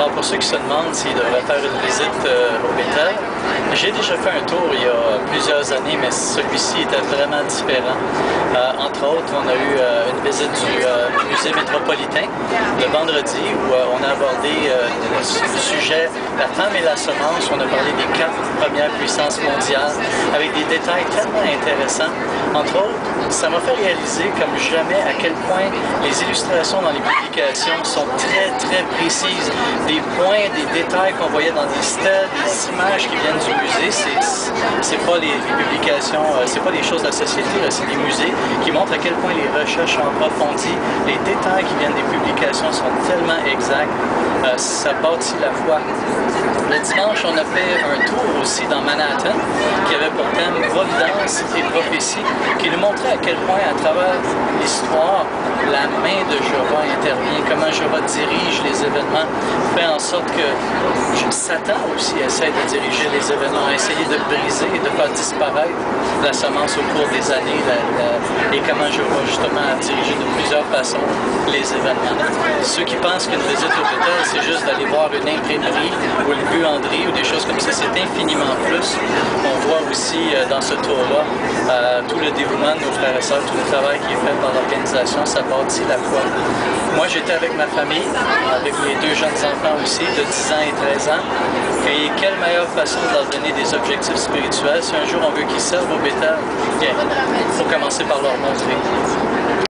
Alors pour ceux qui se demandent s'ils devraient faire une visite au Bethel, j'ai déjà fait un tour il y a plusieurs années, mais celui-ci était vraiment différent. Entre autres, on a eu une visite du musée métropolitain le vendredi où on a abordé le sujet la femme et la semence. On a parlé des 4 premières puissances mondiales avec des détails tellement intéressants. Entre autres, ça m'a fait réaliser comme jamais à quel point les illustrations dans les publications sont très précises. Des points, des détails qu'on voyait dans des stèles, des images qui viennent du musée, c'est pas les publications, c'est pas des choses de la société, c'est des musées qui montrent à quel point les recherches sont approfondies, les détails qui viennent des publications sont tellement exacts, ça bâtit la foi. Le dimanche, on a fait un tour aussi dans Manhattan qui avait pour thème Providence et prophétie, qui nous montrait à quel point à travers l'histoire, la main de Jéhovah intervient, comment Jéhovah dirige les événements, fait en sorte que Satan aussi essaie de diriger les événements, essayer de briser et de faire disparaître la semence au cours des années et comment Jéhovah justement a dirigé de plusieurs façons les événements. Ceux qui pensent qu'une visite au Bethel, c'est juste d'aller voir une imprimerie ou une buanderie ou des choses comme ça, c'est infiniment plus. On voit aussi dans ce tour-là tout le dévouement de nos frères et sœurs, tout le travail qui est fait dans l'organisation, ça bâtit la foi. Moi, j'étais avec ma famille, avec mes 2 jeunes enfants aussi, de 10 ans et 13 ans. Et quelle meilleure façon de leur donner des objectifs spirituels. Si un jour on veut qu'ils servent au Bethel, il faut commencer par leur montrer.